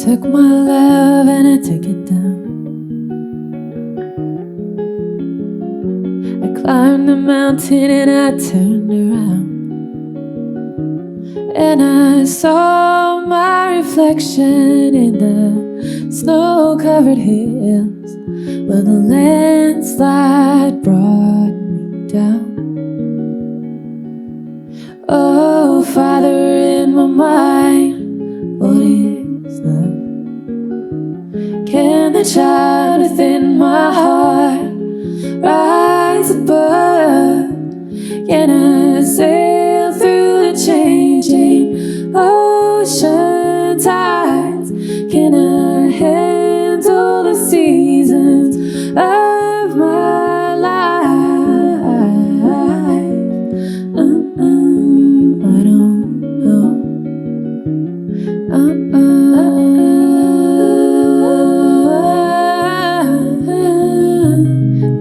took my love and I took it down. I climbed the mountain and I turned around, and I saw my reflection in the snow-covered hills, where the landslide brought me down. Oh, Father, in my mind, what is love? Can the child within my heart rise above? Can I sail through the changing ocean tides? Can I handle the seasons of my life? I don't know.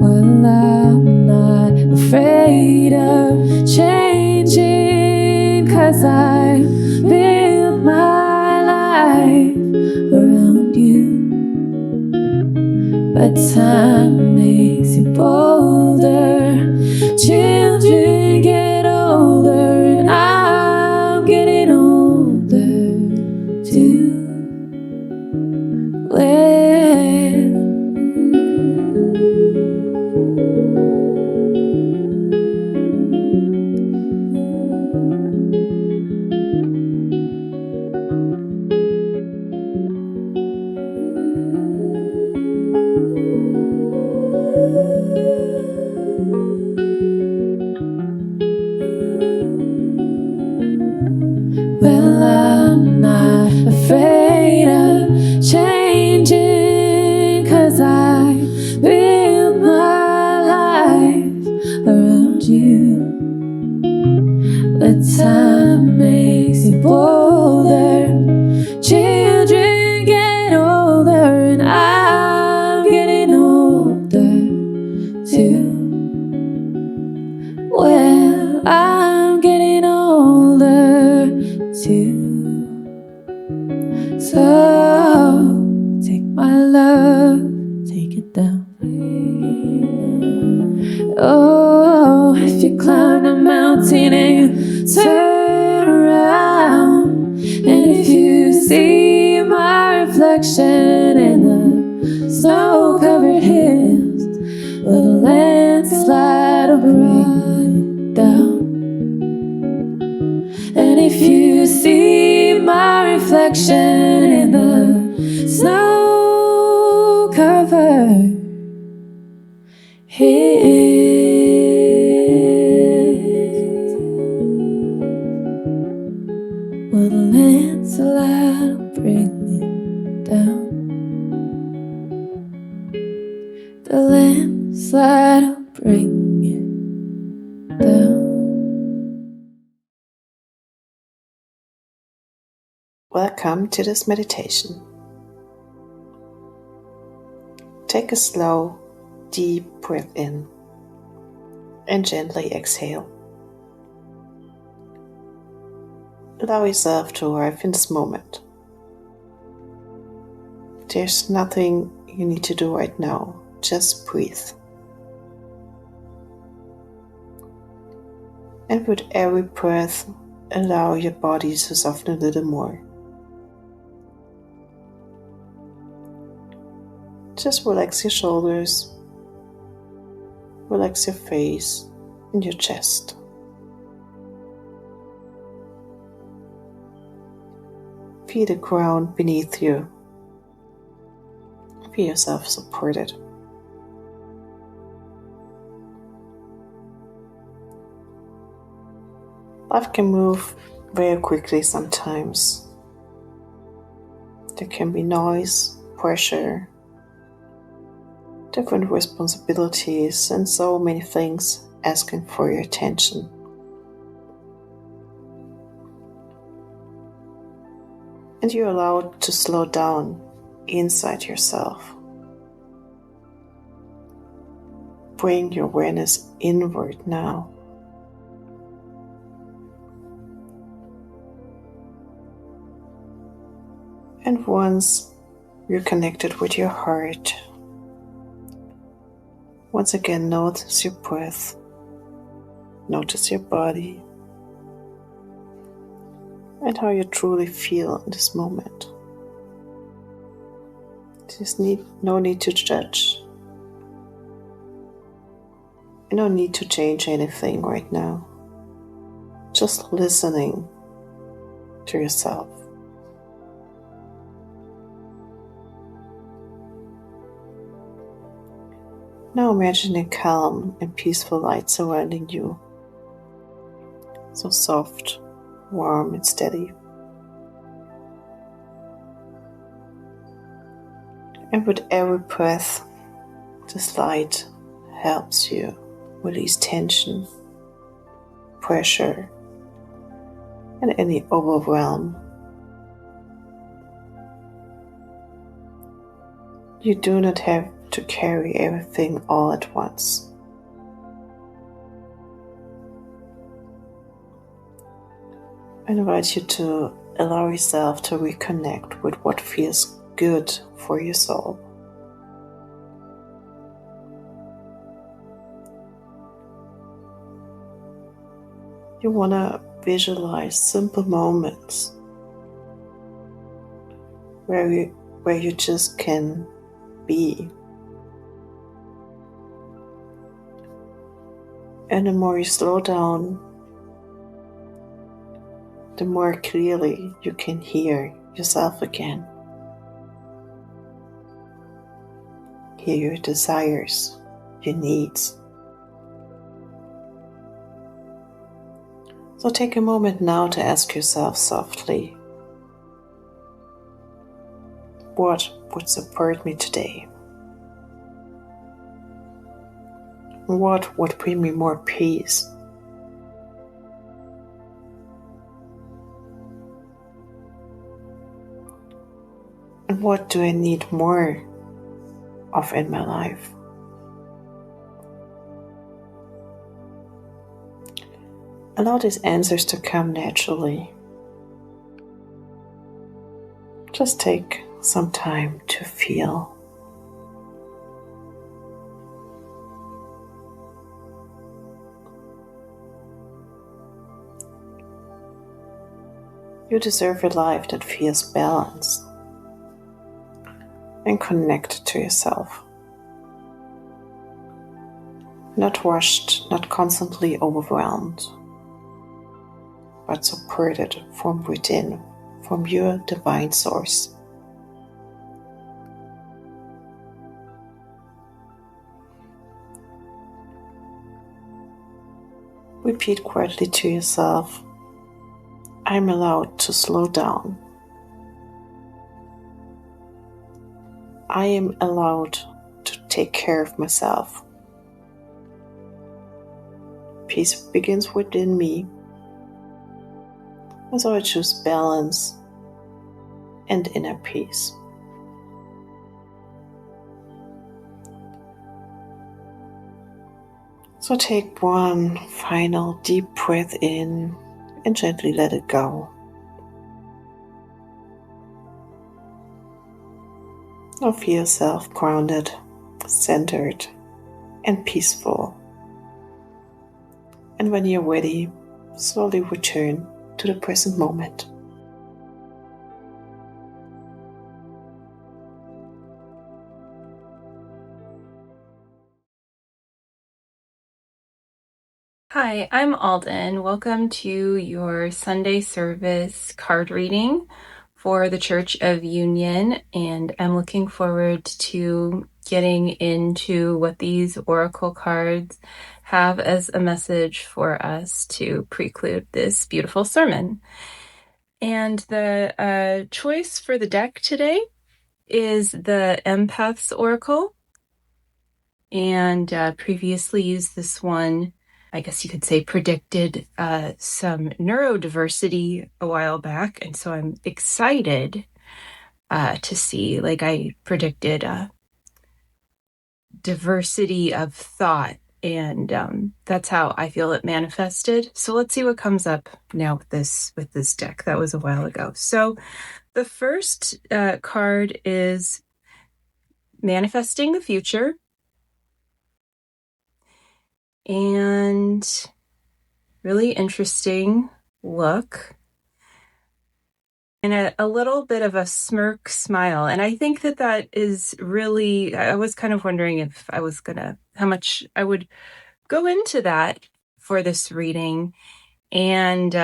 Well, I'm not afraid of changing, 'cause I build my life around you. But time makes you bolder. Children get older, and I'm getting older too. Well, I'm not afraid of changing, 'cause I build my life around you. But time makes you bolder. Children get older, and I'm getting older too. Well, I'm getting older too. So take my love, take it down. Oh, if you climb a mountain and you turn around, and if you see my reflection in the snow-covered hills, where the landslide will bring you down. And if you see my reflection in the snow-covered hills, well, the landslide will bring you down. The landslide will bring you down. Welcome to this meditation. Take a slow, deep breath in and gently exhale. Allow yourself to arrive in this moment. There's nothing you need to do right now, just breathe. And with every breath, allow your body to soften a little more. Just relax your shoulders, relax your face and your chest. Feel the ground beneath you. Feel yourself supported. Life can move very quickly sometimes. There can be noise, pressure, different responsibilities, and so many things asking for your attention. And you're allowed to slow down inside yourself. Bring your awareness inward now. And once you're connected with your heart, once again notice your breath, notice your body, and how you truly feel in this moment. There's no need to judge. You don't need to change anything right now. Just listening to yourself. Now imagine a calm and peaceful light surrounding you. So soft, warm and steady. And with every breath, this light helps you release tension, pressure, and any overwhelm. You do not have to carry everything all at once. I invite you to allow yourself to reconnect with what feels good for your soul. You want to visualize simple moments where you just can be. And the more you slow down, the more clearly you can hear yourself again. Hear your desires, your needs. So take a moment now to ask yourself softly, what would support me today? What would bring me more peace? And what do I need more of in my life? Allow these answers to come naturally. Just take some time to feel. You deserve a life that feels balanced and connected to yourself. Not rushed, not constantly overwhelmed, but supported from within, from your divine source. Repeat quietly to yourself, I'm allowed to slow down. I am allowed to take care of myself. Peace begins within me, and so I choose balance and inner peace. So take one final deep breath in and gently let it go. Now feel yourself grounded, centered, and peaceful. And when you're ready, slowly return to the present moment. Hi, I'm Alden. Welcome to your Sunday service card reading for the Church of Union, and I'm looking forward to getting into what these oracle cards have as a message for us to preclude this beautiful sermon. And the choice for the deck today is the Empath's Oracle, and previously used this one. I guess you could say predicted some neurodiversity a while back. And so I'm excited to see, I predicted diversity of thought And that's how I feel it manifested. So let's see what comes up now with this deck. That was a while ago. So the first card is Manifesting the Future. And really interesting look. And a little bit of a smirk smile. And I think that is really, I was kind of wondering if I was how much I would go into that for this reading. And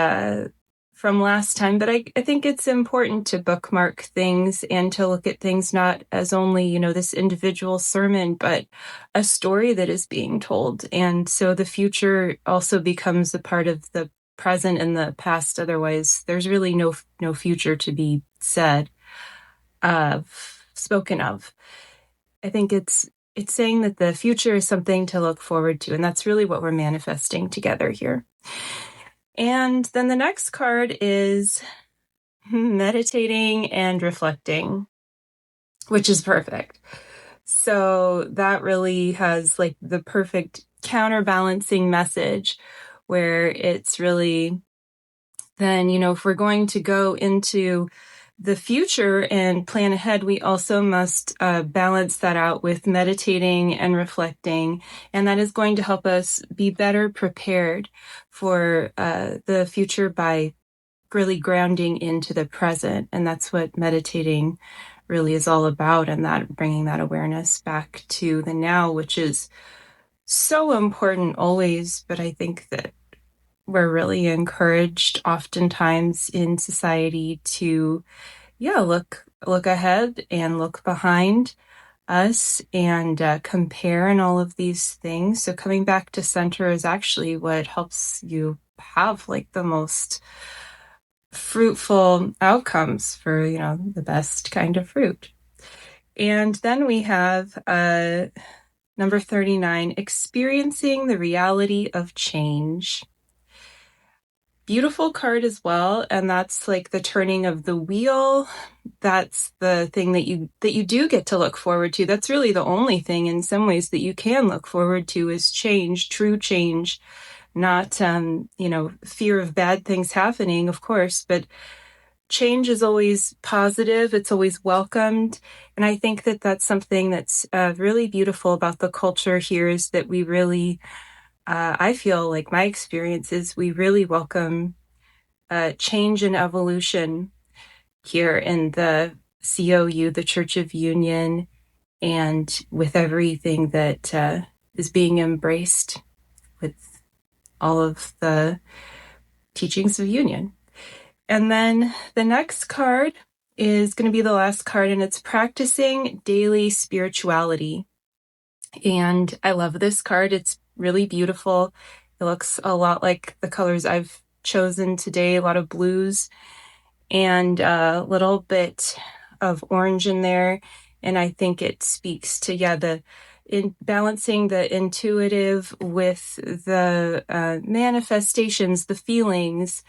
from last time, but I think it's important to bookmark things and to look at things not as only, this individual sermon, but a story that is being told. And so the future also becomes a part of the present and the past. Otherwise, there's really no future to be said, spoken of. I think it's saying that the future is something to look forward to, and that's really what we're manifesting together here. And then the next card is Meditating and Reflecting, which is perfect. So that really has like the perfect counterbalancing message where it's really then, if we're going to go into the future and plan ahead, we also must balance that out with meditating and reflecting. And that is going to help us be better prepared for the future by really grounding into the present. And that's what meditating really is all about. And that bringing that awareness back to the now, which is so important always. But I think that we're really encouraged oftentimes in society to look ahead and look behind us and compare and all of these things. So coming back to center is actually what helps you have like the most fruitful outcomes for the best kind of fruit. And then we have number 39, Experiencing the Reality of Change. Beautiful card as well, and that's like the turning of the wheel. That's the thing that you do get to look forward to. That's really the only thing in some ways that you can look forward to is change, true change, not fear of bad things happening, of course, but change is always positive. It's always welcomed. And I think that that's something that's really beautiful about the culture here is that we really I feel like my experience is we really welcome change and evolution here in the COU, the Church of Union, and with everything that is being embraced with all of the teachings of union. And then the next card is going to be the last card, and it's Practicing Daily Spirituality. And I love this card. It's really beautiful. It looks a lot like the colors I've chosen today, a lot of blues and a little bit of orange in there. And I think it speaks to, in balancing the intuitive with the manifestations, the feelings,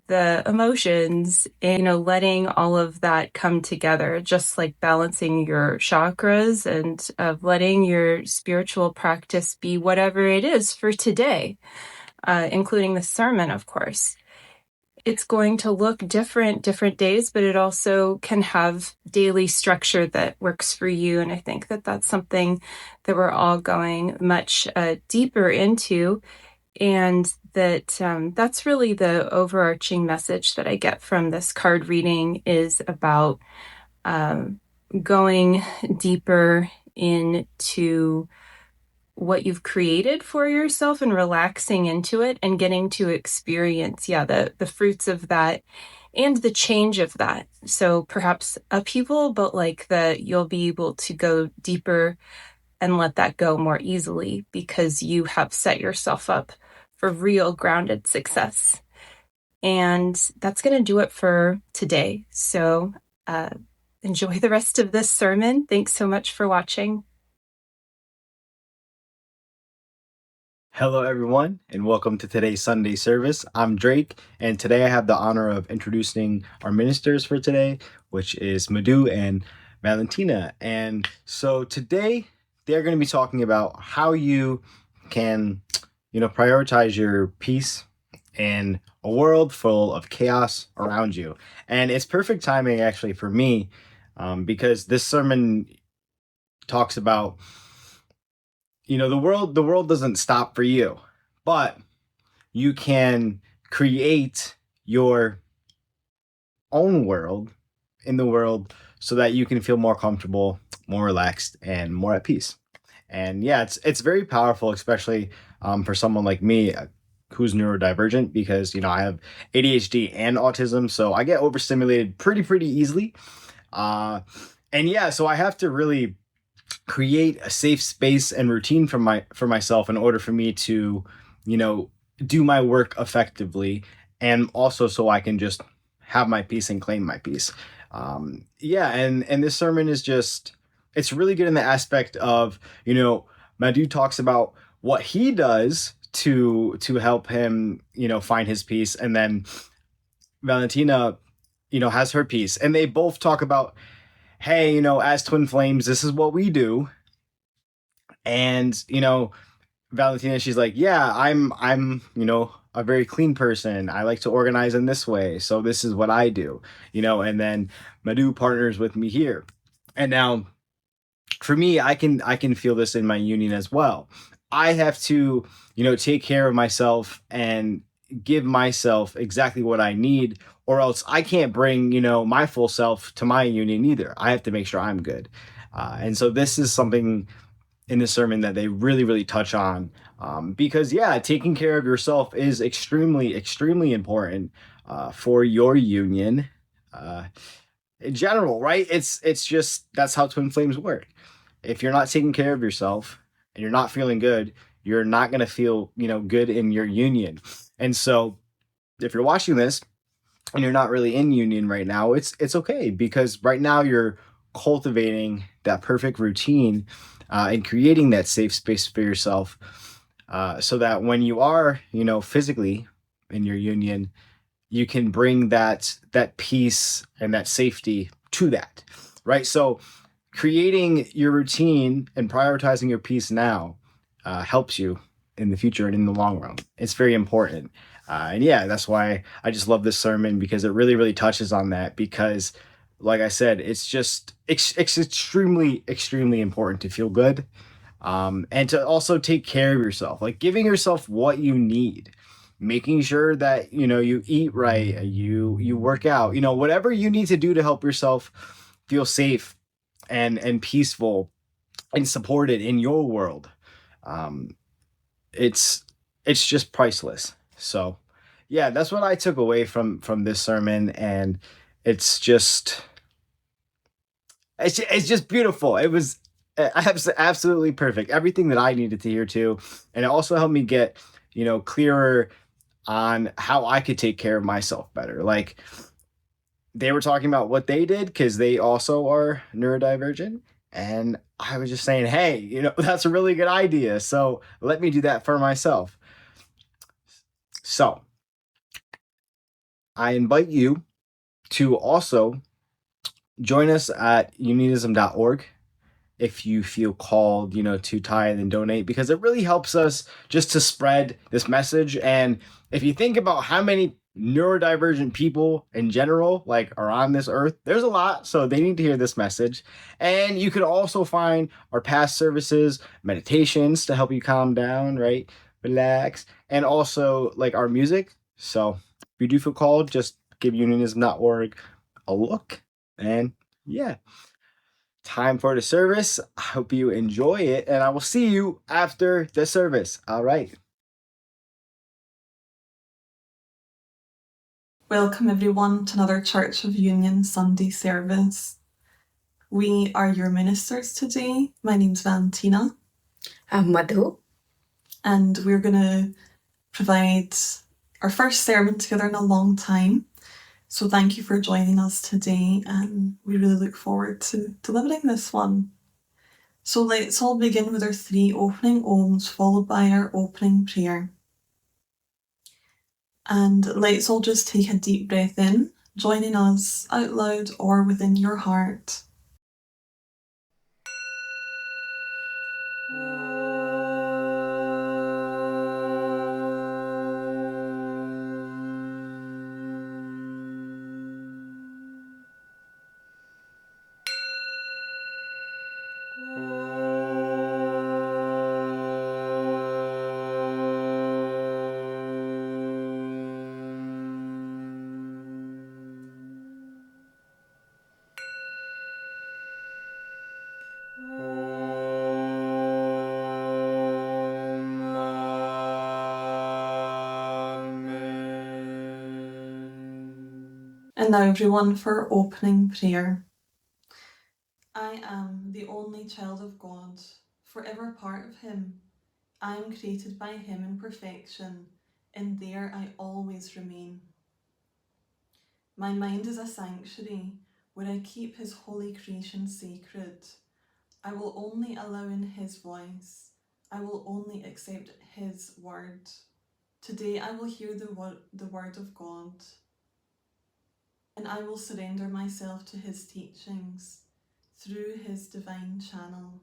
the emotions, and letting all of that come together, just like balancing your chakras and letting your spiritual practice be whatever it is for today, including the sermon, of course. It's going to look different days, but it also can have daily structure that works for you. And I think that that's something that we're all going much deeper into. And that's really the overarching message that I get from this card reading is about going deeper into what you've created for yourself and relaxing into it and getting to experience, the fruits of that and the change of that. So perhaps upheaval, but you'll be able to go deeper and let that go more easily because you have set yourself up for real grounded success. And that's going to do it for today. So enjoy the rest of this sermon. Thanks so much for watching. Hello, everyone, and welcome to today's Sunday service. I'm Drake, and today I have the honor of introducing our ministers for today, which is Madhu and Valentina. And so today they're going to be talking about how you can, prioritize your peace in a world full of chaos around you. And it's perfect timing actually for me, because this sermon talks about, the world doesn't stop for you, but you can create your own world in the world so that you can feel more comfortable, more relaxed, and more at peace. And yeah, it's very powerful, especially for someone like me, who's neurodivergent, because I have ADHD and autism, so I get overstimulated pretty easily. Uh, and yeah, so I have to really create a safe space and routine for myself in order for me to, you know, do my work effectively, and also so I can just have my peace and claim my peace. Yeah, and this sermon is just, it's really good in the aspect of, Madhu talks about what he does to help him, find his peace, and then Valentina, has her peace, and they both talk about, hey, as twin flames, this is what we do. And Valentina, she's like, yeah, I'm a very clean person. I like to organize in this way, so this is what I do. And then Madhu partners with me here. And now for me, I can feel this in my union as well. I have to, take care of myself and give myself exactly what I need, or else I can't bring, my full self to my union either. I have to make sure I'm good. And so this is something in the sermon that they really touch on, because yeah, taking care of yourself is extremely important for your union, uh, in general, right? It's just, that's how twin flames work. If you're not taking care of yourself and you're not feeling good, you're not going to feel good in your union. And so if you're watching this and you're not really in union right now, it's okay, because right now you're cultivating that perfect routine, and creating that safe space for yourself, so that when you are, physically in your union, you can bring that peace and that safety to that, right? So creating your routine and prioritizing your peace now helps you in the future and in the long run. It's very important. And yeah, that's why I just love this sermon, because it really touches on that. Because, like I said, it's just it's extremely important to feel good, and to also take care of yourself, like giving yourself what you need, making sure that you eat right, you work out, whatever you need to do to help yourself feel safe and peaceful and supported in your world. um it's it's just priceless. So yeah, that's what I took away from this sermon, and it's just it's just beautiful. It was absolutely perfect, everything that I needed to hear too. And it also helped me get clearer on how I could take care of myself better. Like, they were talking about what they did because they also are neurodivergent. And I was just saying, hey, that's a really good idea. So let me do that for myself. So I invite you to also join us at unionism.org if you feel called, to tithe and donate, because it really helps us just to spread this message. And if you think about how many neurodivergent people in general are on this earth, there's a lot, so they need to hear this message. And you could also find our past services, meditations to help you calm down, right? Relax, and also our music. So if you do feel called, just give unionism.org a look. And yeah, time for the service. I hope you enjoy it, and I will see you after the service. All right. Welcome everyone to another Church of Union Sunday service. We are your ministers today. My name's Valentina. I'm Madhu. And we're going to provide our first sermon together in a long time. So thank you for joining us today, and we really look forward to delivering this one. So let's all begin with our 3 opening ohms, followed by our opening prayer. And let's all just take a deep breath in, joining us out loud or within your heart. And now everyone for opening prayer. I am the only child of God, forever part of him. I am created by him in perfection, and there I always remain. My mind is a sanctuary where I keep his holy creation sacred. I will only allow in his voice. I will only accept his word. Today I will hear the word of God, and I will surrender myself to his teachings through his divine channel.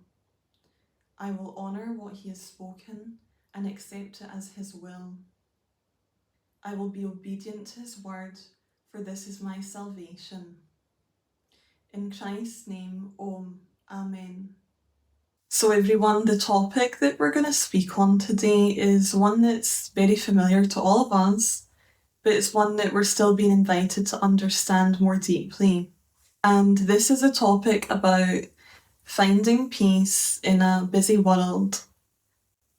I will honour what he has spoken and accept it as his will. I will be obedient to his word, for this is my salvation. In Christ's name, Om. Amen. So everyone, the topic that we're going to speak on today is one that's very familiar to all of us, but it's one that we're still being invited to understand more deeply. And this is a topic about finding peace in a busy world.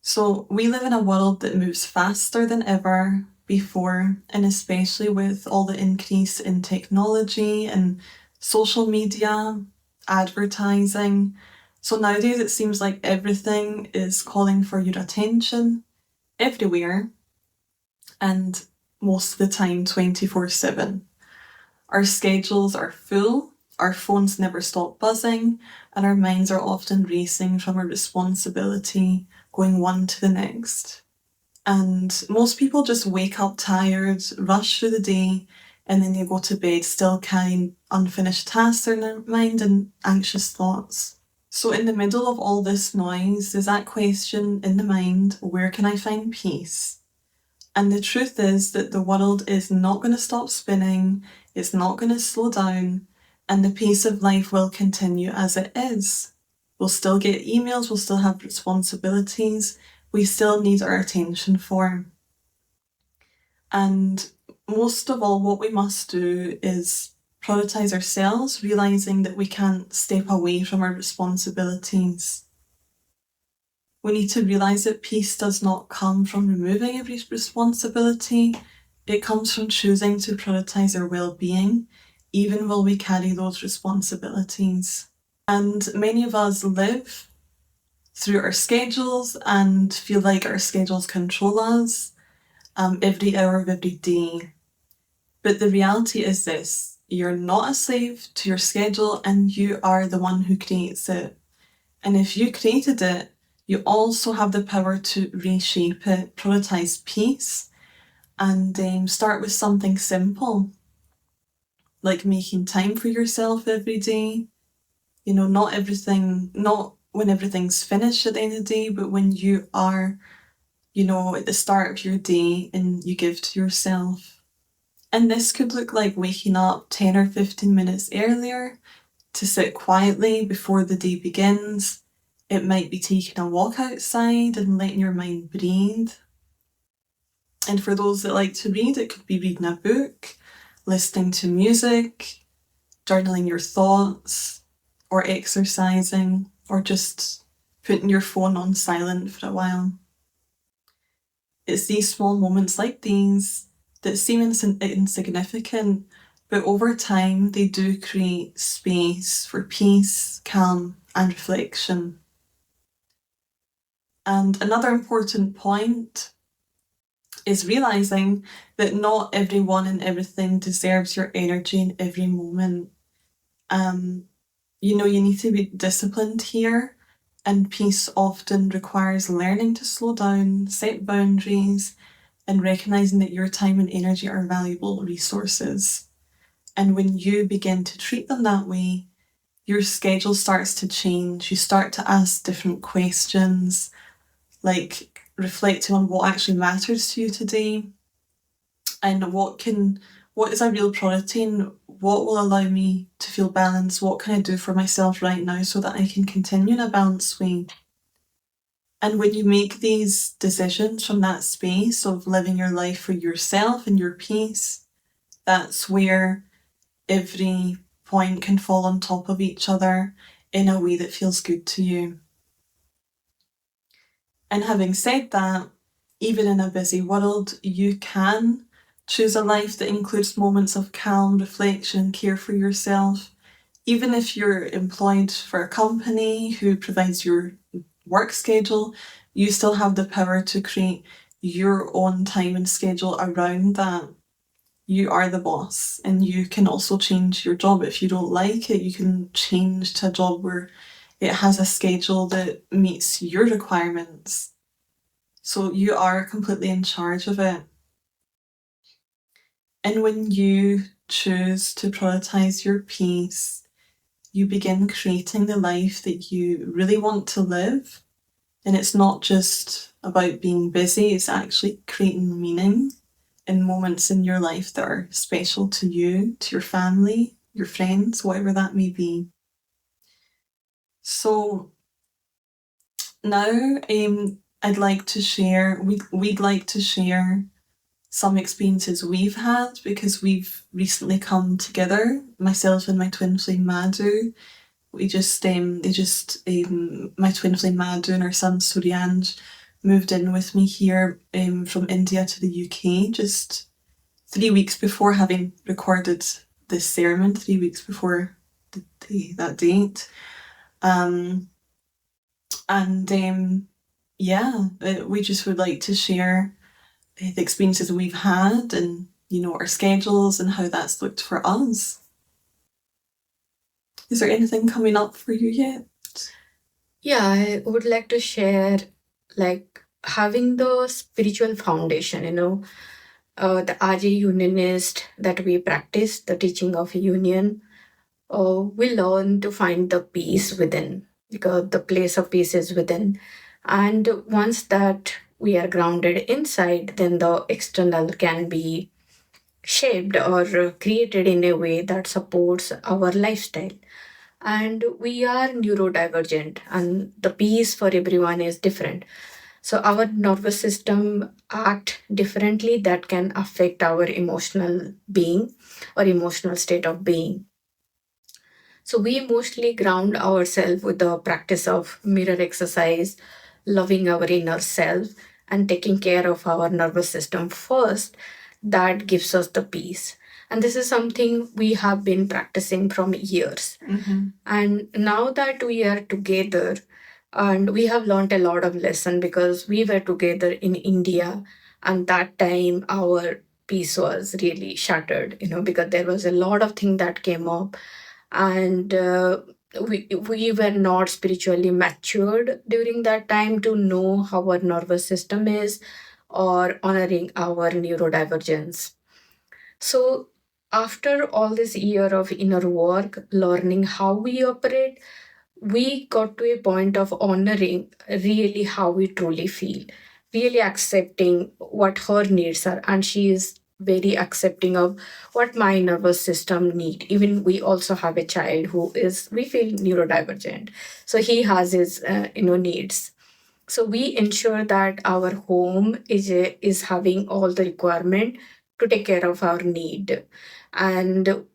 So we live in a world that moves faster than ever before, and especially with all the increase in technology and social media, advertising. So nowadays it seems like everything is calling for your attention everywhere, and most of the time 24/7. Our schedules are full, our phones never stop buzzing, and our minds are often racing from a responsibility, going one to the next. And most people just wake up tired, rush through the day, and then they go to bed still carrying unfinished tasks in their mind and anxious thoughts. So in the middle of all this noise, there's that question in the mind, where can I find peace? And the truth is that the world is not going to stop spinning, it's not going to slow down, and the pace of life will continue as it is. We'll still get emails, we'll still have responsibilities, we still need our attention for. And most of all, what we must do is prioritise ourselves, realising that we can't step away from our responsibilities. We need to realise that peace does not come from removing every responsibility. It comes from choosing to prioritise our well-being, even while we carry those responsibilities. And many of us live through our schedules and feel like our schedules control us every hour of every day. But the reality is this: you're not a slave to your schedule, and you are the one who creates it. And if you created it, you also have the power to reshape it, prioritise peace, and start with something simple, like making time for yourself every day. You know, not when everything's finished at the end of the day, but when you are, at the start of your day and you give to yourself. And this could look like waking up 10 or 15 minutes earlier to sit quietly before the day begins. It might be taking a walk outside and letting your mind breathe. And for those that like to read, it could be reading a book, listening to music, journaling your thoughts, or exercising, or just putting your phone on silent for a while. It's these small moments like these that seem insignificant, but over time they do create space for peace, calm, and reflection. And another important point is realising that not everyone and everything deserves your energy in every moment. You need to be disciplined here, and peace often requires learning to slow down, set boundaries, and recognising that your time and energy are valuable resources. And when you begin to treat them that way, your schedule starts to change. You start to ask different questions, like reflecting on what actually matters to you today, and what is a real priority, and what will allow me to feel balanced. What can I do for myself right now so that I can continue in a balanced way? And when you make these decisions from that space of living your life for yourself and your peace, that's where every point can fall on top of each other in a way that feels good to you. And having said that, even in a busy world, you can Choose a life that includes moments of calm, reflection, care for yourself. Even if you're employed for a company who provides your work schedule, you still have the power to create your own time and schedule around that. You are the boss, and you can also change your job. If you don't like it, you can change to a job where it has a schedule that meets your requirements. So you are completely in charge of it. And when you choose to prioritize your peace, you begin creating the life that you really want to live. And it's not just about being busy, it's actually creating meaning in moments in your life that are special to you, to your family, your friends, whatever that may be. So now I'd like to share, we'd like to share some experiences we've had because we've recently come together, myself and my twin flame Madhu. My twin flame Madhu and our son Suryanj moved in with me here from India to the UK just 3 weeks before having recorded this sermon, 3 weeks before that date. We just would like to share the experiences we've had and, our schedules and how that's looked for us. Is there anything coming up for you yet? Yeah, I would like to share like having the spiritual foundation, the RJ Unionist that we practice, the teaching of union. We learn to find the peace within because the place of peace is within. And once that we are grounded inside, then the external can be shaped or created in a way that supports our lifestyle. And we are neurodivergent, and the peace for everyone is different. So our nervous system act differently that can affect our emotional being or emotional state of being. So we mostly ground ourselves with the practice of mirror exercise, loving our inner self, and taking care of our nervous system first. That gives us the peace. And this is something we have been practicing from years. Mm-hmm. And now that we are together, and we have learned a lot of lesson because we were together in India, and that time our peace was really shattered, because there was a lot of thing that came up, and we were not spiritually matured during that time to know how our nervous system is or honoring our neurodivergence. So after all this year of inner work, learning how we operate, we got to a point of honoring really how we truly feel, really accepting what her needs are, and she is very accepting of what my nervous system need. Even we also have a child who is, we feel, neurodivergent, so he has his needs. So we ensure that our home is having all the requirement to take care of our need, and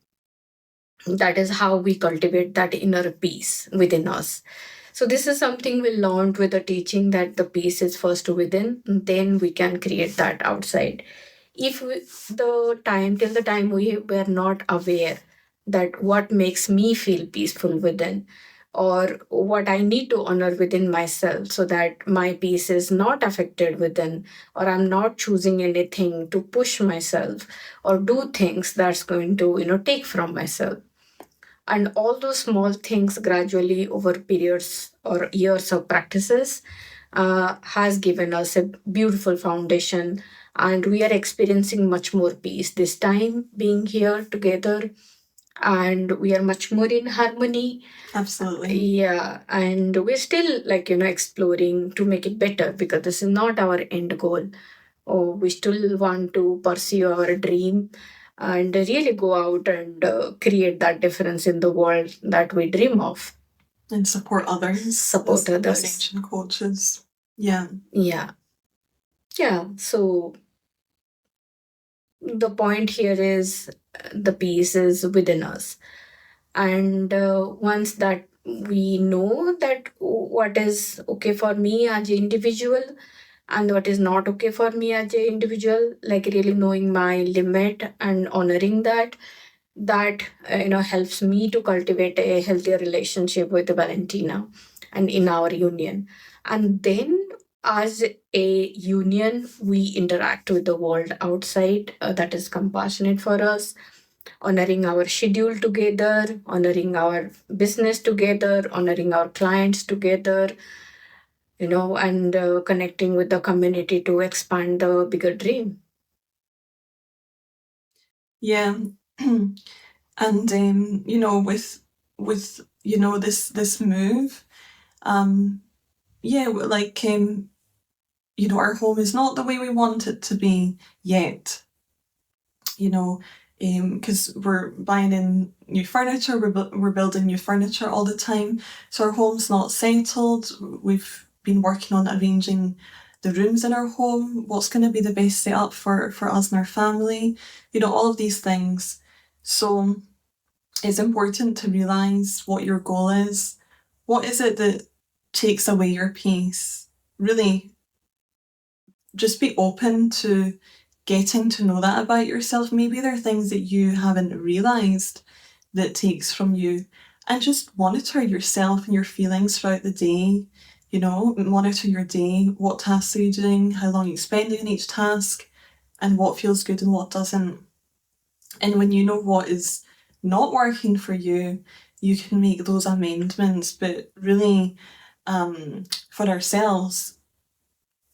that is how we cultivate that inner peace within us. So this is something we learned with the teaching that the peace is first within, then we can create that outside. If we, the time we were not aware that what makes me feel peaceful within, or what I need to honor within myself so that my peace is not affected within, or I'm not choosing anything to push myself or do things that's going to take from myself. And all those small things gradually over periods or years of practices has given us a beautiful foundation, and we are experiencing much more peace this time being here together, and we are much more in harmony. Absolutely. Yeah, and we're still exploring to make it better because this is not our end goal. Oh, we still want to pursue our dream and really go out and create that difference in the world that we dream of. And support others. Support others. Ascension coaches. Yeah. Yeah. Yeah. So the point here is the peace is within us. And once that we know that what is okay for me as an individual, and what is not okay for me as an individual, like really knowing my limit and honoring that helps me to cultivate a healthier relationship with Valentina and in our union. And then as a union, we interact with the world outside that is compassionate for us, honoring our schedule together, honoring our business together, honoring our clients together, and connecting with the community to expand the bigger dream. Yeah. And with this move, our home is not the way we want it to be yet. Because we're buying in new furniture, we're building new furniture all the time, so our home's not settled. We've been working on arranging the rooms in our home, what's going to be the best setup for us and our family, all of these things. So it's important to realise what your goal is. What is it that takes away your peace? Really, just be open to getting to know that about yourself. Maybe there are things that you haven't realised that takes from you, and just monitor yourself and your feelings throughout the day. Monitor your day. What tasks are you doing? How long are you spending on each task? And what feels good and what doesn't. And when you know what is not working for you, you can make those amendments. But really, for ourselves,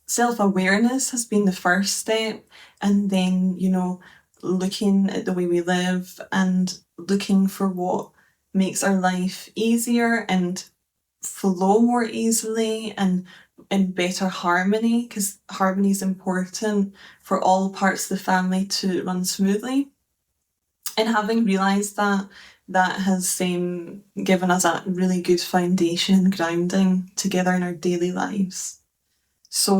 self-awareness has been the first step, and then looking at the way we live and looking for what makes our life easier and flow more easily and in better harmony, because harmony is important for all parts of the family to run smoothly. And having realised that has given us a really good foundation and grounding together in our daily lives. So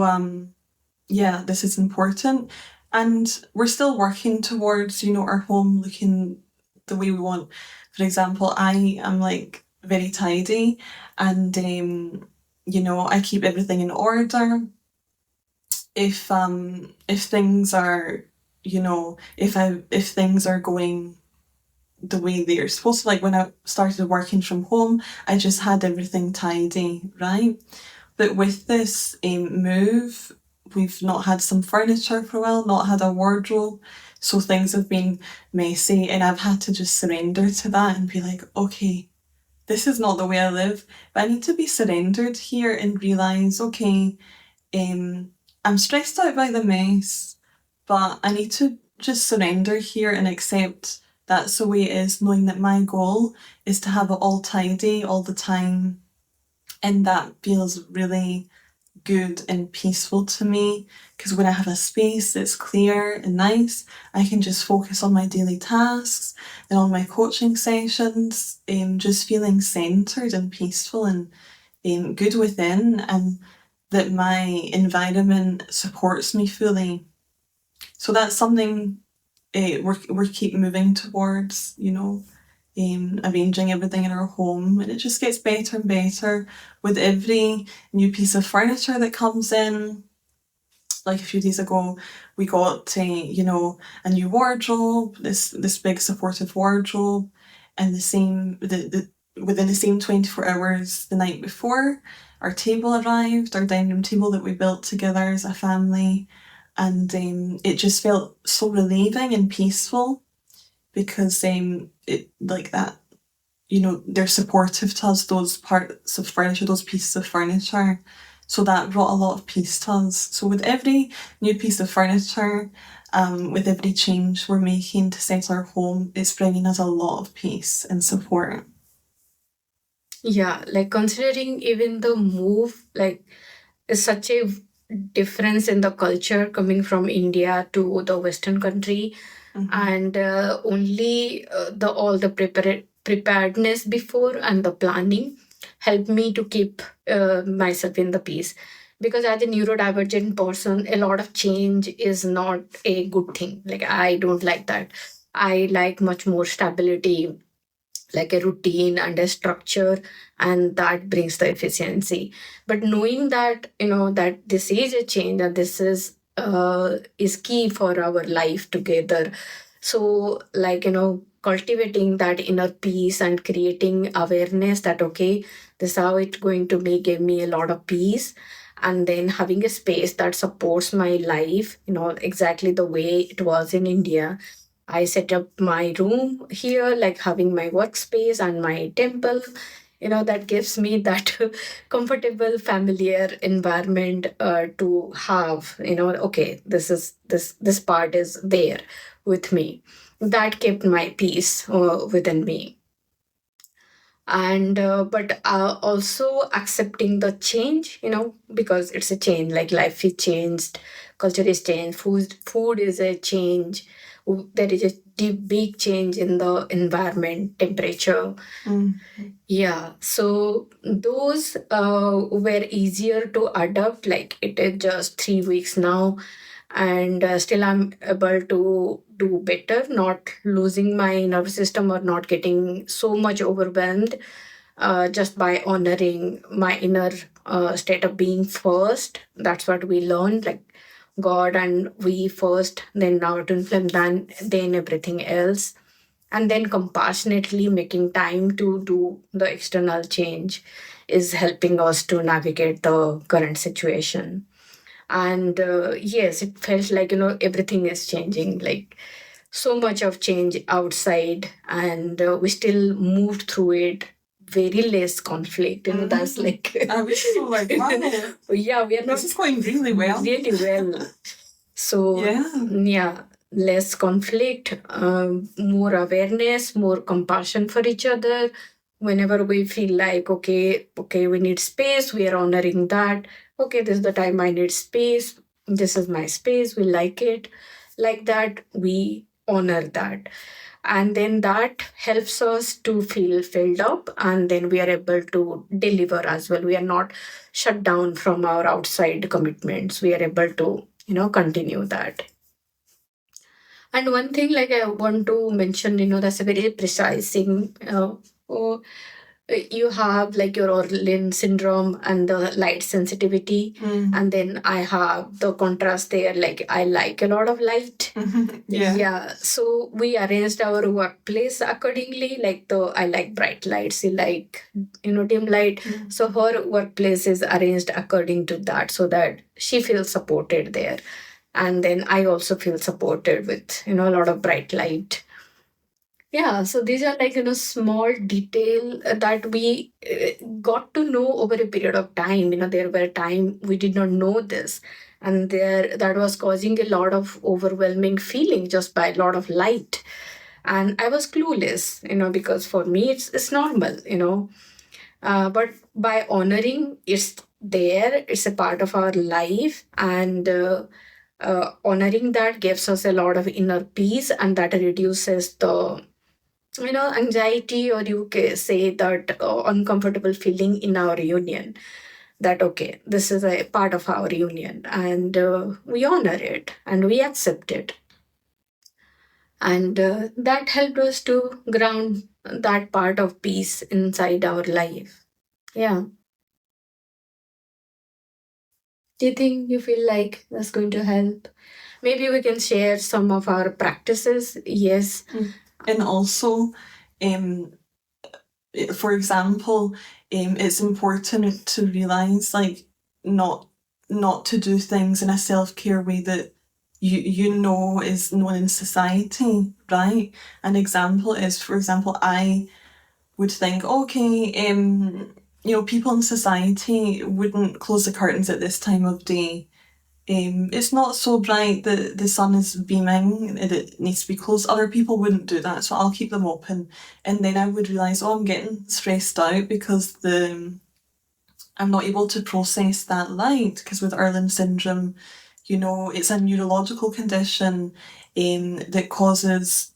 this is important, and we're still working towards our home looking the way we want. For example, I am very tidy, and I keep everything in order. If things are if things are going the way they're supposed to, like when I started working from home, I just had everything tidy, right? But with this move, we've not had some furniture for a while, not had a wardrobe, so things have been messy, and I've had to just surrender to that and be like, okay, this is not the way I live, but I need to be surrendered here and realise, okay, I'm stressed out by the mess, but I need to just surrender here and accept that's the way it is, knowing that my goal is to have it all tidy all the time. And that feels really good and peaceful to me, because when I have a space that's clear and nice, I can just focus on my daily tasks and on my coaching sessions, just feeling centered and peaceful and good within, and that my environment supports me fully. So that's something we're keep moving towards, arranging everything in our home, and it just gets better and better with every new piece of furniture that comes in. Like a few days ago, we got a new wardrobe, this big supportive wardrobe, and within the same 24 hours the night before, our table arrived, our dining room table that we built together as a family, and it just felt so relieving and peaceful, because it like that, they're supportive to us, those parts of furniture, those pieces of furniture. So that brought a lot of peace to us. So with every new piece of furniture, with every change we're making to settle our home, it's bringing us a lot of peace and support. Yeah, like considering even the move, like is such a difference in the culture coming from India to the Western country, and only the all the preparedness before and the planning helped me to keep myself in the peace. Because as a neurodivergent person, a lot of change is not a good thing. Like I don't like that. I like much more stability, like a routine and a structure, and that brings the efficiency. But knowing that, that this is a change and this is key for our life together. So like, cultivating that inner peace and creating awareness that, okay, this is how it's going to give me a lot of peace. And then having a space that supports my life, exactly the way it was in India. I set up my room here, like having my workspace and my temple, that gives me that comfortable, familiar environment to have, okay, this part is there with me. That kept my peace within me. And but also accepting the change, because it's a change, like life is changed, culture is changed, food is a change. There is a deep big change in the environment, temperature. Yeah, so those were easier to adapt. Like it is just 3 weeks now, and still I'm able to do better, not losing my nervous system or not getting so much overwhelmed, just by honoring my inner state of being first. That's what we learned, like God and we first, then our twin flame, then everything else. And then compassionately making time to do the external change is helping us to navigate the current situation. And yes, it felt like, everything is changing, like so much of change outside, and we still moved through it. Very less conflict, that's like. I was so like, wow, Yeah, we are not. this is going really well. Really well. So, yeah, less conflict, more awareness, more compassion for each other. Whenever we feel like, okay, we need space, we are honoring that. Okay, this is the time I need space. This is my space. We like it. Like that, we honor that. And then that helps us to feel filled up, and then we are able to deliver as well. We are not shut down from our outside commitments. We are able to, continue that. And one thing, like I want to mention, that's a very precise thing. Oh, you have like your Orlin syndrome and the light sensitivity, and then I have the contrast there. Like I like a lot of light. Yeah. So we arranged our workplace accordingly. Like I like bright lights. He like dim light. So her workplace is arranged according to that, so that she feels supported there. And then I also feel supported with a lot of bright light. Yeah, so these are like small detail that we got to know over a period of time. There were time we did not know this, and there that was causing a lot of overwhelming feeling just by a lot of light, and I was clueless. Because for me it's normal. But by honoring it's there, it's a part of our life, and honoring that gives us a lot of inner peace, and that reduces the anxiety, or you can say that uncomfortable feeling in our union. That okay, this is a part of our union, and we honor it and we accept it, and that helped us to ground that part of peace inside our life. Yeah. Do you think you feel like that's going to help? Maybe we can share some of our practices. Yes. And also, for example, it's important to realize, like, not to do things in a self-care way that you know is known in society, right? An example is, for example, I would think, okay, people in society wouldn't close the curtains at this time of day. It's not so bright that the sun is beaming and it needs to be closed. Other people wouldn't do that, so I'll keep them open. And then I would realise, I'm getting stressed out because I'm not able to process that light, because with Irlen syndrome, it's a neurological condition that causes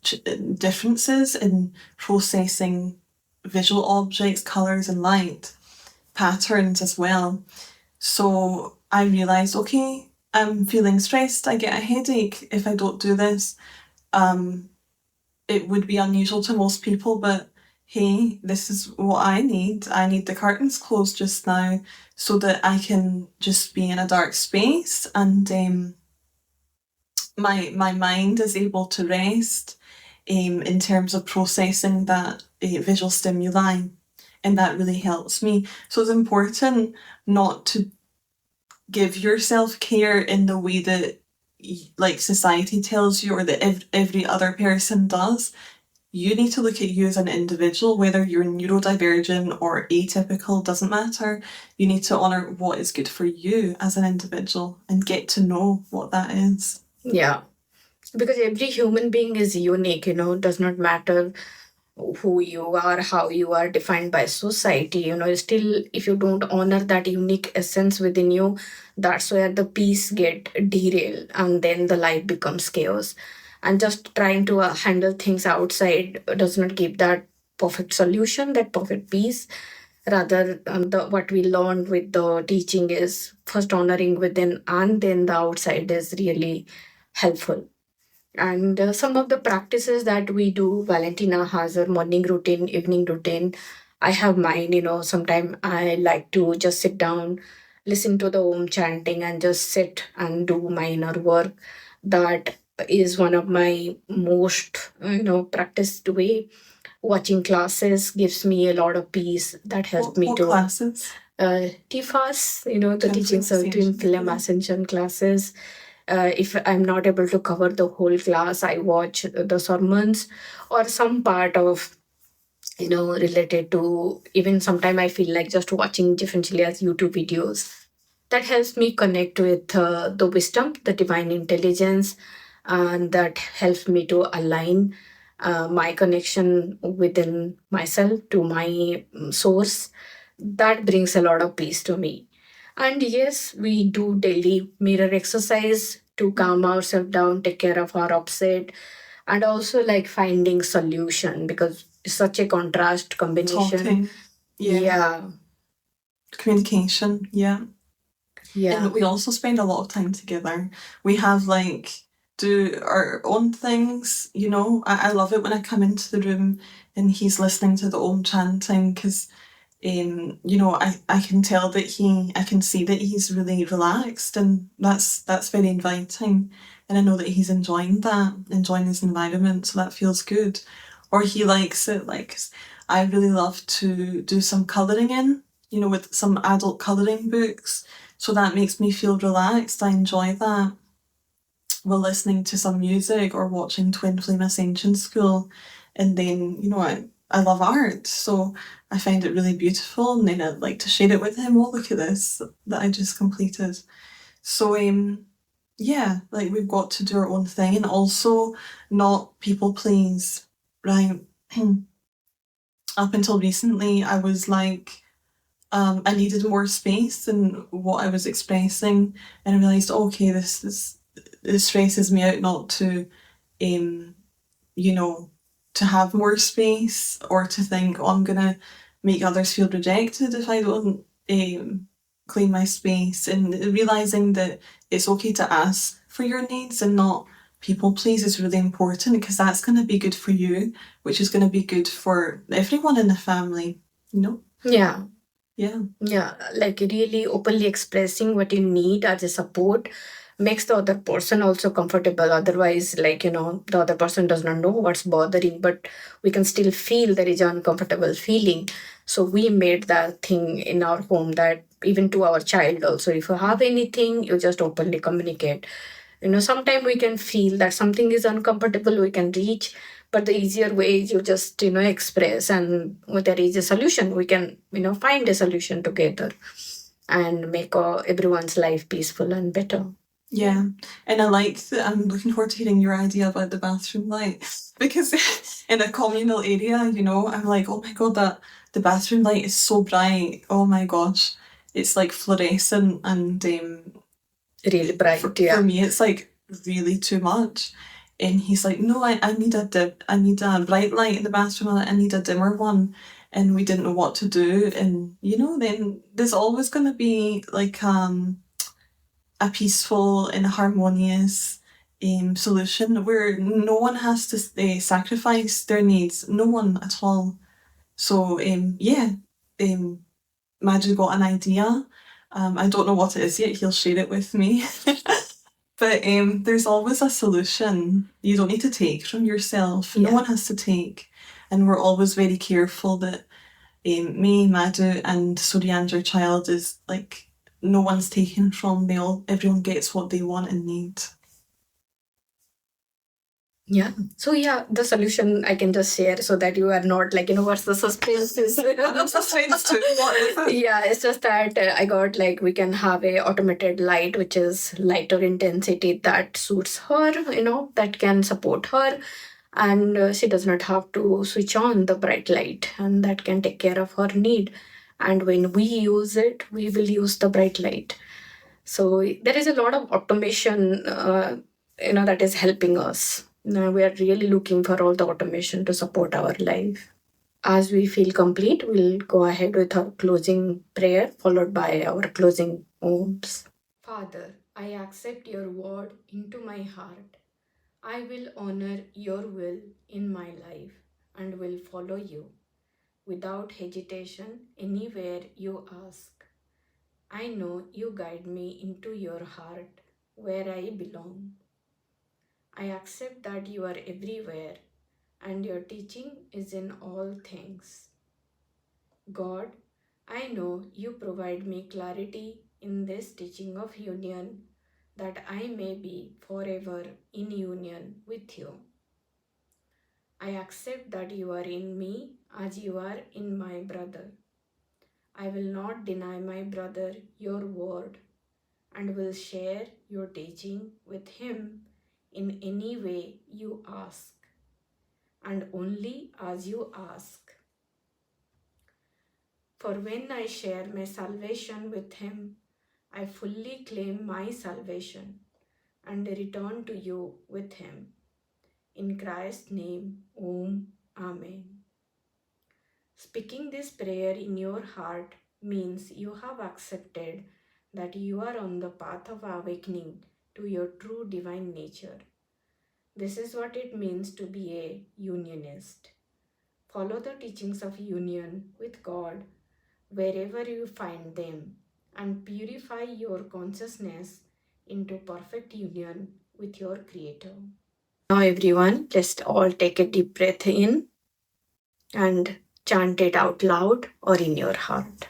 differences in processing visual objects, colours and light, patterns as well. So I realised, okay, I'm feeling stressed, I get a headache if I don't do this. It would be unusual to most people, but hey, this is what I need. I need the curtains closed just now so that I can just be in a dark space and my mind is able to rest in terms of processing that visual stimuli, and that really helps me. So it's important not to give yourself care in the way that like society tells you or that every other person does. You need to look at you as an individual, whether you're neurodivergent or atypical, doesn't matter. You need to honour what is good for you as an individual and get to know what that is. Yeah. Because every human being is unique, does not matter who you are, how you are defined by society. Still, if you don't honor that unique essence within you, that's where the peace get derailed and then the life becomes chaos. And just trying to handle things outside does not give that perfect solution, that perfect peace. Rather, what we learned with the teaching is first honoring within and then the outside is really helpful. And some of the practices that we do, Valentina has her morning routine, evening routine. I have mine, sometimes I like to just sit down, listen to the Om chanting, and just sit and do my inner work. That is one of my most, practiced way. Watching classes gives me a lot of peace. That helps me What to. classes? TFAS, the Twin teaching Flame Twin Ascension, Film yeah. Ascension classes. If I'm not able to cover the whole class, I watch the sermons or some part of, related to, even sometime I feel like just watching differently as YouTube videos. That helps me connect with the wisdom, the divine intelligence, and that helps me to align my connection within myself to my source. That brings a lot of peace to me. And yes, we do daily mirror exercise to calm ourselves down, take care of our upset, and also like finding solution because it's such a contrast combination. Talking. Yeah. Communication, yeah. Yeah. And we also spend a lot of time together. We have do our own things, I love it when I come into the room and he's listening to the Om chanting because I can tell that I can see that he's really relaxed, and that's very inviting. And I know that he's enjoying his environment, so that feels good. Or he likes it, I really love to do some colouring in, with some adult colouring books. So that makes me feel relaxed. I enjoy that. While listening to some music or watching Twin Flame Ascension School. And then, I love art, so I find it really beautiful, and then I'd like to share it with him. Oh, look at this that I just completed. So, yeah, we've got to do our own thing and also not people please, right? Up until recently, I was I needed more space than what I was expressing, and I realised, okay, this stresses me out not to, to have more space or to think, oh, I'm gonna make others feel rejected if I don't claim my space, and realising that it's okay to ask for your needs and not people please is really important because that's going to be good for you, which is going to be good for everyone in the family, Yeah. Yeah. Yeah, like really openly expressing what you need as a support makes the other person also comfortable. Otherwise, the other person does not know what's bothering, but we can still feel there is an uncomfortable feeling. So we made that thing in our home that even to our child also, if you have anything, you just openly communicate. Sometimes we can feel that something is uncomfortable, we can reach, but the easier way is you just express, and when there is a solution we can find a solution together and make everyone's life peaceful and better. Yeah, and I like that. I'm looking forward to hearing your idea about the bathroom light because in a communal area, I'm like, oh my god, that the bathroom light is so bright. Oh my gosh, it's like fluorescent and Really bright. For me, it's really too much. And he's like, no, I need I need a bright light in the bathroom. I need a dimmer one. And we didn't know what to do. And then there's always going to be a peaceful and harmonious solution where no one has to sacrifice their needs. No one at all. So Madu got an idea. I don't know what it is yet. He'll share it with me. But there's always a solution. You don't need to take from yourself. No one has to take. And we're always very careful that me, Madhu, and Suryandra's child is like no one's taken from. Everyone gets what they want and need. Yeah. So the solution I can just share so that you are not like, what's the suspense is. Suspense too. What is it? Yeah, it's just that I got like we can have a automated light which is lighter intensity that suits her, that can support her, and she does not have to switch on the bright light, and that can take care of her need. And when we use it, we will use the bright light. So there is a lot of automation, that is helping us. Now we are really looking for all the automation to support our life. As we feel complete, we'll go ahead with our closing prayer, followed by our closing ohms. Father, I accept your word into my heart. I will honor your will in my life and will follow you without hesitation anywhere you ask. I know you guide me into your heart where I belong. I accept that you are everywhere and your teaching is in all things. God, I know you provide me clarity in this teaching of union that I may be forever in union with you. I accept that you are in me as you are in my brother. I will not deny my brother your word and will share your teaching with him in any way you ask, and only as you ask. For when I share my salvation with him, I fully claim my salvation and return to you with him. In Christ's name, Om, Amen. Speaking this prayer in your heart means you have accepted that you are on the path of awakening to your true divine nature. This is what it means to be a unionist. Follow the teachings of union with God wherever you find them and purify your consciousness into perfect union with your Creator. Now, everyone, let's all take a deep breath in and chant it out loud or in your heart.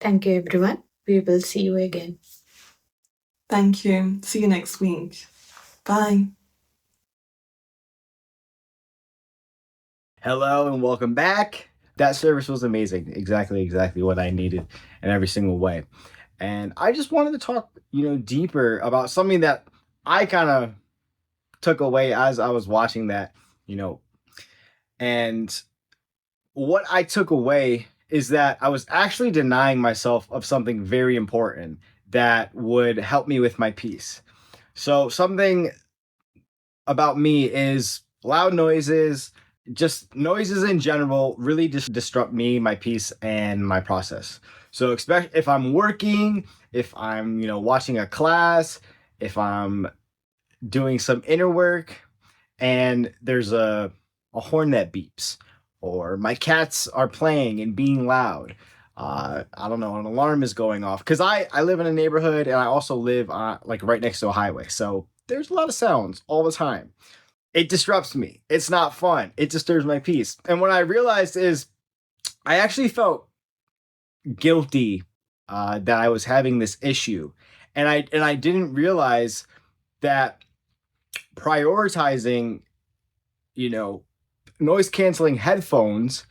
Thank you, everyone. We will see you again. Thank you. See you next week. Bye. Hello and welcome back. That service was amazing. Exactly what I needed in every single way. And I just wanted to talk, deeper about something that I kind of took away as I was watching that, and what I took away is that I was actually denying myself of something very important that would help me with my peace. So something about me is loud noises, just noises in general really just disrupt me, my peace, and my process. So especially if I'm working, if I'm, watching a class, if I'm doing some inner work and there's a horn that beeps, or my cats are playing and being loud. I don't know, an alarm is going off. Because I live in a neighborhood and I also live like right next to a highway. So there's a lot of sounds all the time. It disrupts me. It's not fun. It disturbs my peace. And what I realized is I actually felt guilty that I was having this issue. And I didn't realize that prioritizing, noise canceling headphones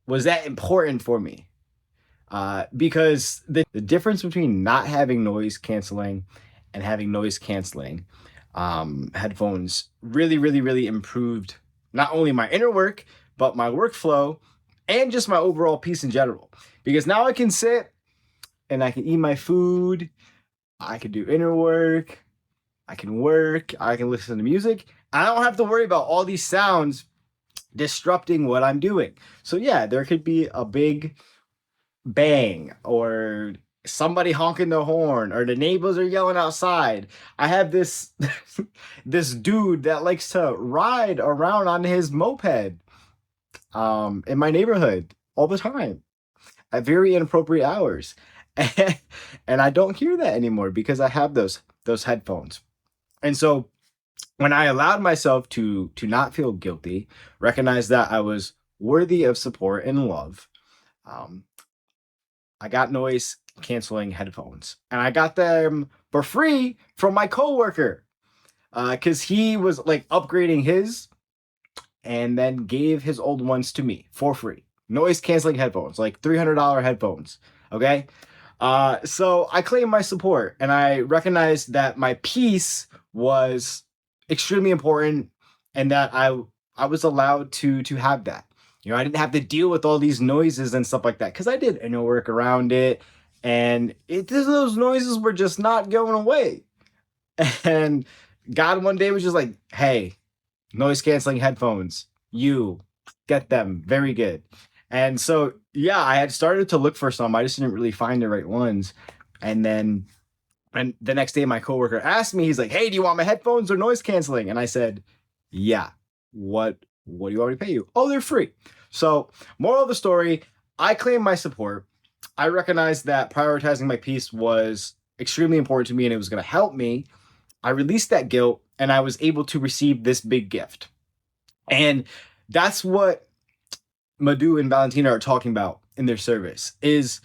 was that important for me. Because the difference between not having noise canceling and having noise canceling headphones really improved not only my inner work, but my workflow and just my overall peace in general. Because now I can sit and I can eat my food, I can do inner work, I can work, I can listen to music. I don't have to worry about all these sounds disrupting what I'm doing. So yeah, there could be a big bang or somebody honking the horn or the neighbors are yelling outside. I have this this dude that likes to ride around on his moped in my neighborhood all the time at very inappropriate hours. And I don't hear that anymore because I have those headphones. And so when I allowed myself to not feel guilty, recognize that I was worthy of support and love, um, I got noise canceling headphones, and I got them for free from my coworker because he was like upgrading his, and then gave his old ones to me for free. Noise canceling headphones, like $300 headphones. Okay. So I claimed my support and I recognized that my peace was extremely important and that I was allowed to have that. You know, I didn't have to deal with all these noises and stuff like that because I did inner work around it, and those noises were just not going away. And God one day was just like, "Hey, noise canceling headphones, you get them, very good." And so yeah, I had started to look for some. I just didn't really find the right ones. And then and the next day my coworker asked me, he's like, "Hey, do you want my headphones or noise canceling?" And I said, "Yeah." What do you want me to pay you? "Oh, they're free." So moral of the story, I claim my support. I recognized that prioritizing my peace was extremely important to me and it was going to help me. I released that guilt and I was able to receive this big gift. And that's what Madhu and Valentina are talking about in their service is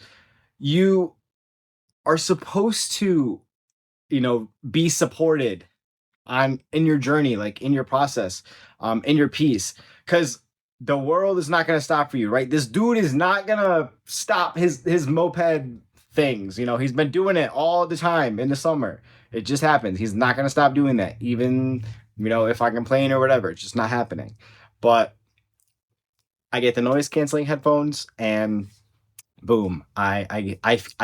you are supposed to, be supported on in your journey, like in your process, in your peace, because the world is not going to stop for you, right? This dude is not going to stop his moped things. He's been doing it all the time in the summer. It just happens. He's not going to stop doing that, even if I complain or whatever. It's just not happening. But I get the noise canceling headphones, and boom, I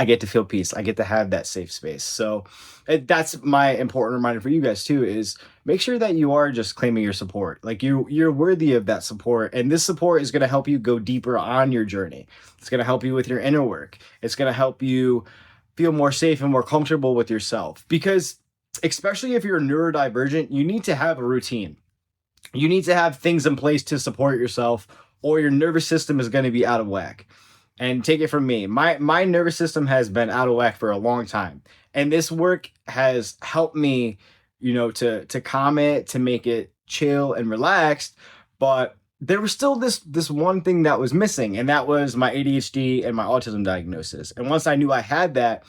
get to feel peace. I get to have that safe space. So that's my important reminder for you guys too, is make sure that you are just claiming your support. Like you're worthy of that support, and this support is going to help you go deeper on your journey. It's going to help you with your inner work. It's going to help you feel more safe and more comfortable with yourself, because especially if you're neurodivergent, you need to have a routine. You need to have things in place to support yourself, or your nervous system is going to be out of whack. And take it from me, my nervous system has been out of whack for a long time, and this work has helped me, to calm it, to make it chill and relaxed. But there was still this one thing that was missing, and that was my ADHD and my autism diagnosis. And once I knew I had that,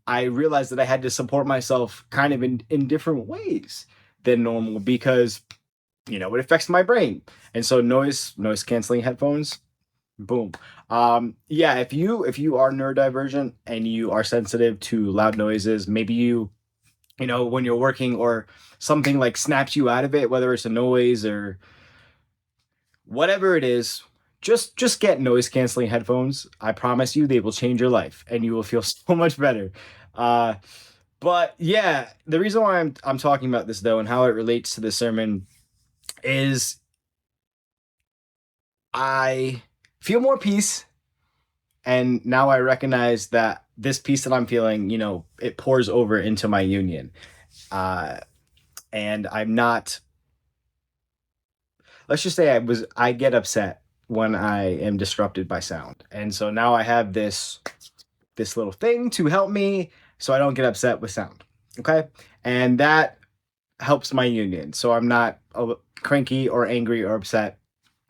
I realized that I had to support myself kind of in different ways than normal, because it affects my brain. And so noise canceling headphones, boom. Yeah, if you are neurodivergent and you are sensitive to loud noises, maybe when you're working or something like snaps you out of it, whether it's a noise or whatever it is, just get noise canceling headphones. I promise you they will change your life and you will feel so much better. But yeah, the reason why I'm talking about this though, and how it relates to the sermon, is I feel more peace. And now I recognize that this peace that I'm feeling, it pours over into my union. And I'm not, let's just say I get upset when I am disrupted by sound. And so now I have this little thing to help me so I don't get upset with sound. Okay. And that helps my union. So I'm not cranky or angry or upset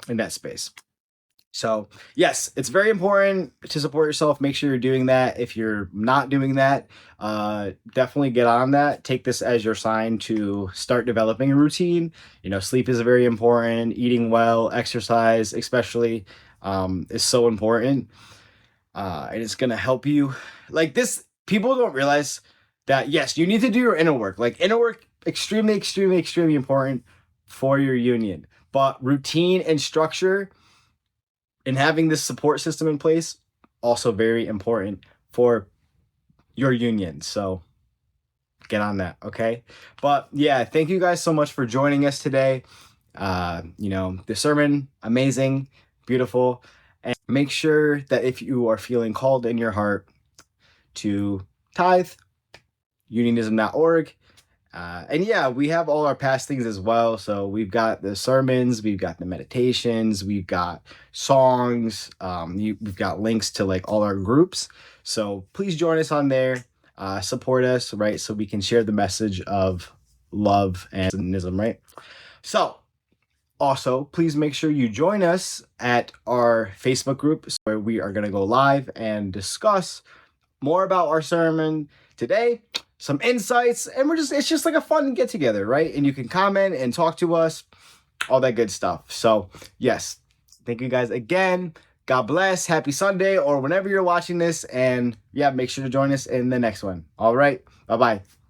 in that space. So yes, it's very important to support yourself. Make sure you're doing that. If you're not doing that, definitely get on that. Take this as your sign to start developing a routine. Sleep is very important. Eating well, exercise especially, is so important. And it's going to help you. Like this, people don't realize that yes, you need to do your inner work. Like inner work, extremely, extremely, extremely important for your union. But routine and structure and having this support system in place, also very important for your union. So get on that, okay? But yeah, thank you guys so much for joining us today. The sermon, amazing, beautiful. And make sure that if you are feeling called in your heart to tithe, unionism.org. And yeah, we have all our past things as well. So we've got the sermons, we've got the meditations, we've got songs, we've got links to like all our groups. So please join us on there, support us, right? So we can share the message of love and unionism, right? So also, please make sure you join us at our Facebook group where we are going to go live and discuss more about our sermon today, some insights, and it's just like a fun get together, right? And you can comment and talk to us, all that good stuff. So yes, thank you guys again. God bless. Happy Sunday or whenever you're watching this. And yeah, make sure to join us in the next one. All right. Bye-bye.